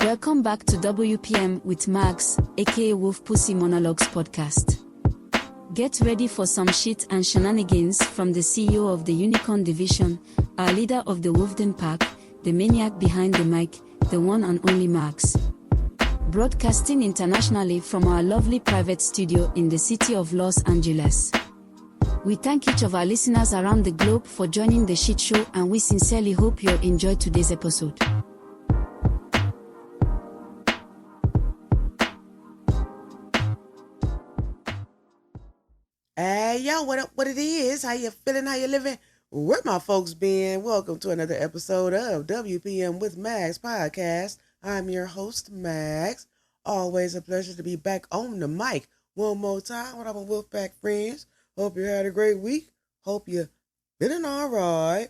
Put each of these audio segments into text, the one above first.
Welcome back to W.P.M with Max, aka Wolf Pussy Monologues podcast. Get ready for some shit and shenanigans from the CEO of the Unicorn Division, our leader of the Wolfden Pack, the maniac behind the mic, the one and only Max. Broadcasting internationally from our lovely private studio in the city of Los Angeles. We thank each of our listeners around the globe for joining the shit show, and we sincerely hope you enjoyed today's episode. Hey, yo, what up, what it is? How you feeling? How you living? Where my folks been? Welcome to another episode of W.P.M with Max podcast. I'm your host, Max. Always a pleasure to be back on the mic one more time. What up, my Wolfpack friends? Hope you had a great week. Hope you feeling all right.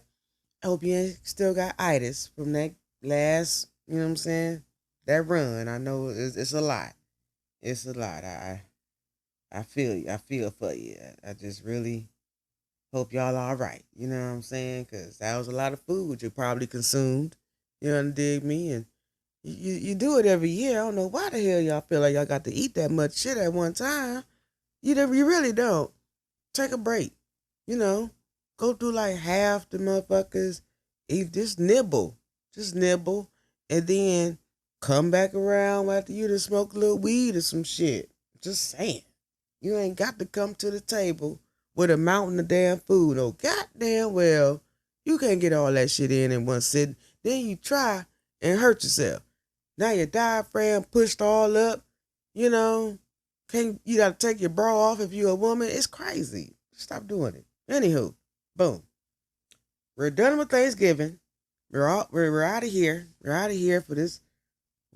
I hope you ain't still got itis from that last, you know what I'm saying, that run. I know it's a lot. It's a lot. I feel you. I feel for you. I just really hope y'all all right. You know what I'm saying? Because that was a lot of food you probably consumed. You know, dig me? And you do it every year. I don't know why the hell y'all feel like y'all got to eat that much shit at one time. You really don't. Take a break. You know, go through like half the motherfuckers. Eat, just nibble. And then come back around after you to smoke a little weed or some shit. Just saying. You ain't got to come to the table with a mountain of damn food. Oh, goddamn well, you can't get all that shit in one sitting. Then you try and hurt yourself. Now your diaphragm pushed all up. You know, you got to take your bra off if you're a woman. It's crazy. Stop doing it. Anywho, boom. We're done with Thanksgiving. We're out of here. We're out of here for this.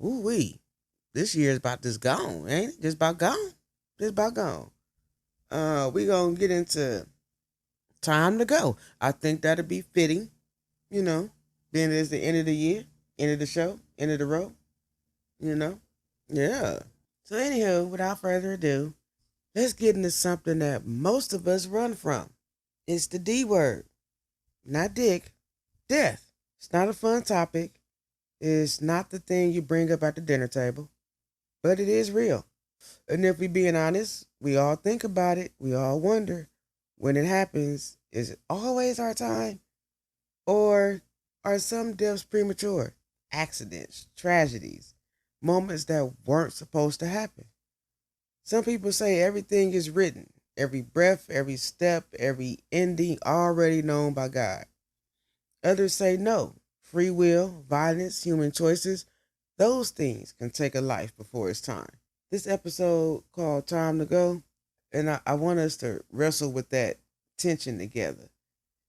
Ooh-wee. This year is about this gone, ain't it? Just about gone. We're going to get into time to go. I think that'll be fitting, you know. Then it's the end of the year, end of the show, end of the road, you know. Yeah. So anywho, without further ado, let's get into something that most of us run from. It's the D word. Not dick. Death. It's not a fun topic. It's not the thing you bring up at the dinner table. But it is real. And if we being honest, we all think about it. We all wonder, when it happens, is it always our time? Or are some deaths premature? Accidents, tragedies, moments that weren't supposed to happen. Some people say everything is written. Every breath, every step, every ending already known by God. Others say no. Free will, violence, human choices, those things can take a life before it's time. This episode called Time to Go, and I want us to wrestle with that tension together.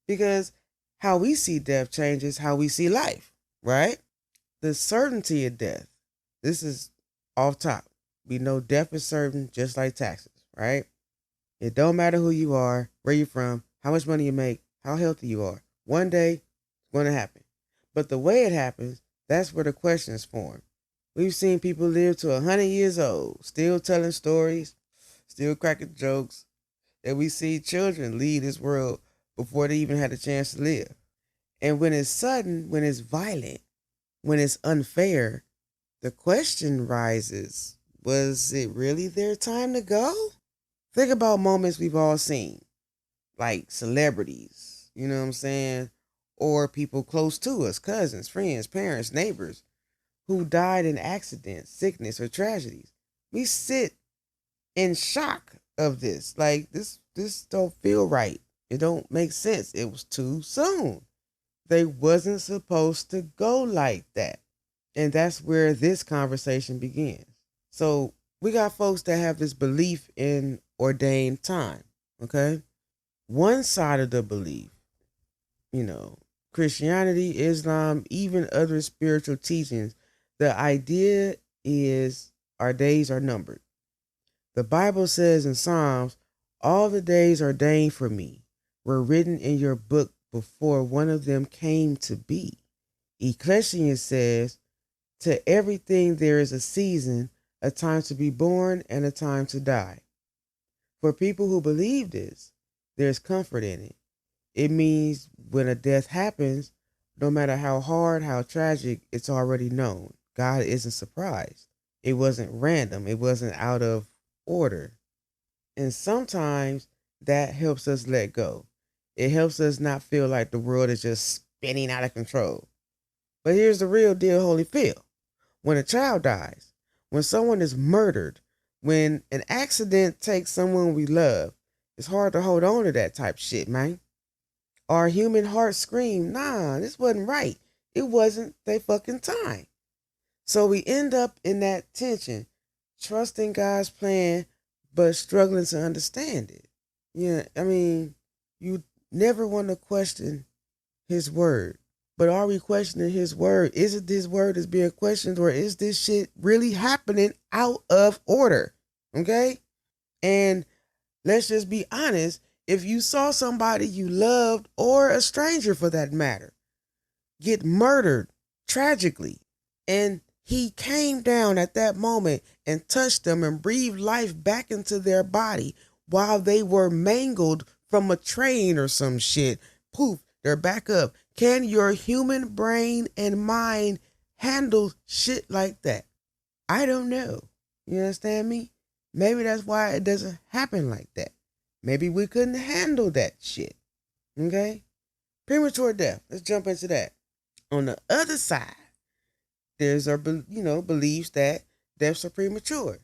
Because how we see death changes how we see life, right? The certainty of death. This is off top. We know death is certain, just like taxes, right? It don't matter who you are, where you're from, how much money you make, how healthy you are. One day, it's going to happen. But the way it happens, that's where the questions form. We've seen people live to 100 years old, still telling stories, still cracking jokes, and we see children leave this world before they even had a chance to live. And when it's sudden, when it's violent, when it's unfair, the question rises, was it really their time to go? Think about moments we've all seen, like celebrities, you know what I'm saying? Or people close to us, cousins, friends, parents, neighbors, who died in accidents, sickness, or tragedies. We sit in shock of this. Like, this don't feel right. It don't make sense. It was too soon. They wasn't supposed to go like that. And that's where this conversation begins. So we got folks that have this belief in ordained time, okay? One side of the belief, you know, Christianity, Islam, even other spiritual teachings, the idea is our days are numbered. The Bible says in Psalms, all the days ordained for me were written in your book before one of them came to be. Ecclesiastes says, to everything there is a season, a time to be born and a time to die. For people who believe this, there's comfort in it. It means when a death happens, no matter how hard, how tragic, it's already known. God isn't surprised. It wasn't random. It wasn't out of order. And sometimes that helps us let go. It helps us not feel like the world is just spinning out of control. But here's the real deal, Holyfield. When a child dies, when someone is murdered, when an accident takes someone we love, it's hard to hold on to that type shit, man. Our human hearts scream, nah, this wasn't right. It wasn't they fucking time. So we end up in that tension, trusting God's plan, but struggling to understand it. Yeah, I mean, you never want to question his word. But are we questioning his word? Is it this word is being questioned, or is this shit really happening out of order? Okay? And let's just be honest. If you saw somebody you loved, or a stranger for that matter, get murdered tragically, and he came down at that moment and touched them and breathed life back into their body while they were mangled from a train or some shit, poof, they're back up. Can your human brain and mind handle shit like that? I don't know. You understand me? Maybe that's why it doesn't happen like that. Maybe we couldn't handle that shit. Okay? Premature death. Let's jump into that. On the other side, there's our, beliefs that deaths are premature.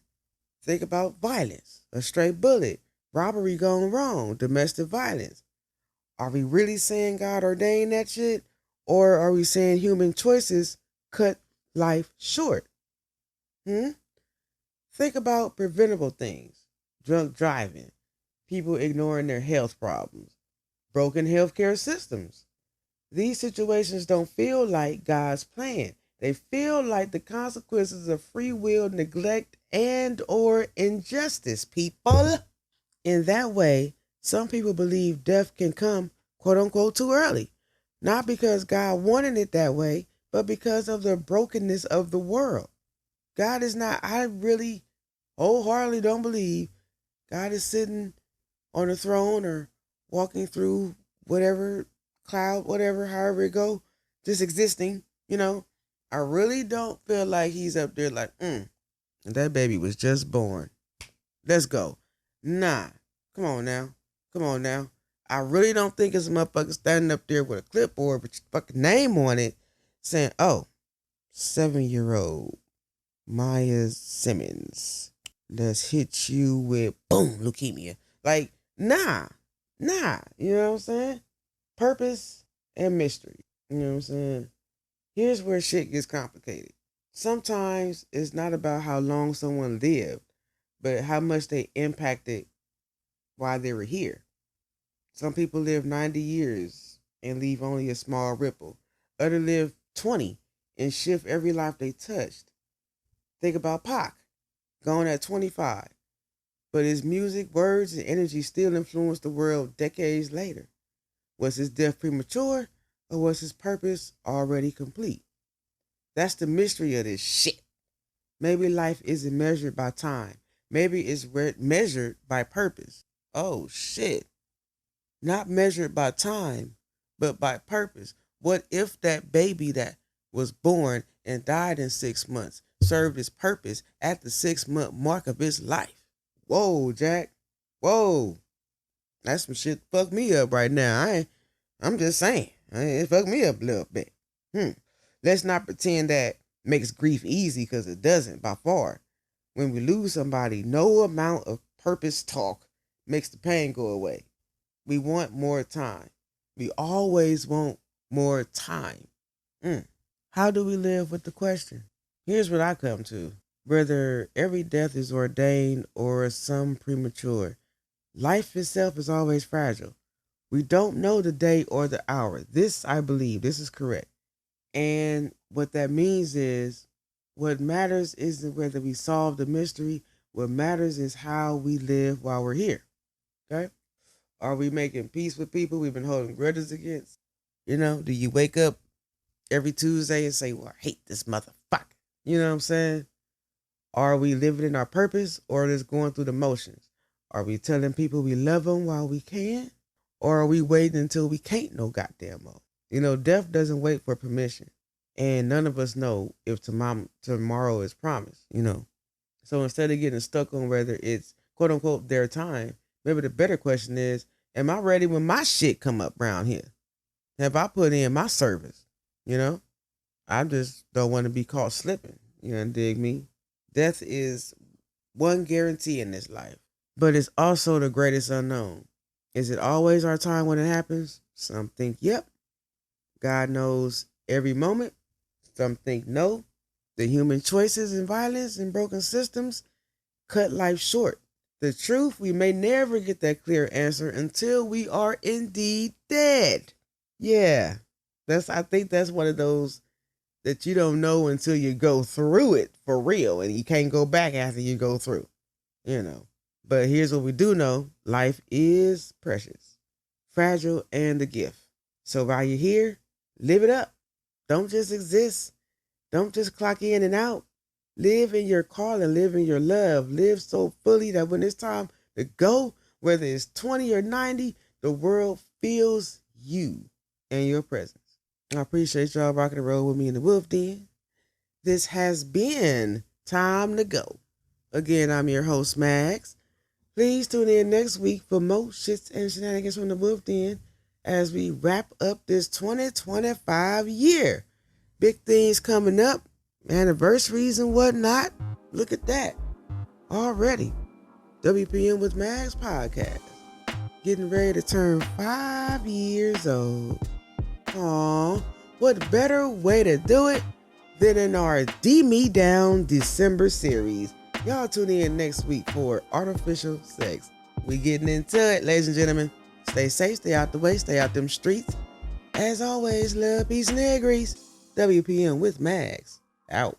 Think about violence, a stray bullet, robbery gone wrong, domestic violence. Are we really saying God ordained that shit? Or are we saying human choices cut life short? Think about preventable things. Drunk driving, people ignoring their health problems, broken healthcare systems. These situations don't feel like God's plan. They feel like the consequences of free will, neglect, and or injustice, people. In that way, some people believe death can come, quote unquote, too early. Not because God wanted it that way, but because of the brokenness of the world. God is not, I really wholeheartedly don't believe God is sitting on a throne or walking through whatever cloud, whatever, however it go, just existing, I really don't feel like he's up there like, that baby was just born. Let's go. Nah. Come on now. Come on now. I really don't think it's a motherfucker standing up there with a clipboard with your fucking name on it saying, oh, 7-year-old Maya Simmons. Let's hit you with boom, leukemia. Like, nah. You know what I'm saying? Purpose and mystery. You know what I'm saying? Here's where shit gets complicated. Sometimes it's not about how long someone lived, but how much they impacted while they were here. Some people live 90 years and leave only a small ripple. Others live 20 and shift every life they touched. Think about Pac, gone at 25, but his music, words, and energy still influenced the world decades later. Was his death premature, or was his purpose already complete? That's the mystery of this shit. Maybe life isn't measured by time. Maybe it's measured by purpose. Oh shit. Not measured by time, but by purpose. What if that baby that was born and died in 6 months served its purpose at the 6-month mark of its life? Whoa, Jack. Whoa. That's some shit fucked me up right now. I'm just saying. It fucked me up a little bit. Let's not pretend that makes grief easy, because it doesn't by far. When we lose somebody, no amount of purpose talk makes the pain go away. We want more time. We always want more time. How do we live with the question? Here's what I come to. Whether every death is ordained or some premature, life itself is always fragile. We don't know the day or the hour. This, I believe, this is correct. And what that means is, what matters isn't whether we solve the mystery. What matters is how we live while we're here. Okay? Are we making peace with people we've been holding grudges against? Do you wake up every Tuesday and say, well, I hate this motherfucker? You know what I'm saying? Are we living in our purpose, or just going through the motions? Are we telling people we love them while we can? Or are we waiting until we can't no goddamn more? Death doesn't wait for permission. And none of us know if tomorrow is promised, So instead of getting stuck on whether it's quote unquote their time, maybe the better question is, am I ready when my shit come up around here? Have I put in my service? You know? I just don't want to be caught slipping. You dig me? Death is one guarantee in this life, but it's also the greatest unknown. Is it always our time when it happens? Some think, yep. God knows every moment. Some think, no. The human choices and violence and broken systems cut life short. The truth, we may never get that clear answer until we are indeed dead. Yeah, I think that's one of those that you don't know until you go through it for real, and you can't go back after you go through, But here's what we do know: life is precious, fragile, and a gift. So while you're here, live it up. Don't just exist. Don't just clock in and out. Live in your calling, live in your love, live so fully that when it's time to go, whether it's 20 or 90, the world feels you and your presence. I appreciate y'all rocking the road with me in the Wolf Den. This has been Time to Go. Again, I'm your host, Max. Please tune in next week for more shits and shenanigans from the Wolf Den as we wrap up this 2025 year. Big things coming up, anniversaries and whatnot. Look at that. Already. W.P.M with Max podcast. Getting ready to turn 5 years old. Aw, what better way to do it than in our D Me Down December series. Y'all tune in next week for Artificial Sex. We getting into it, ladies and gentlemen. Stay safe, stay out the way, stay out them streets. As always, love, peace, and air grease. W.P.M with Max. Out.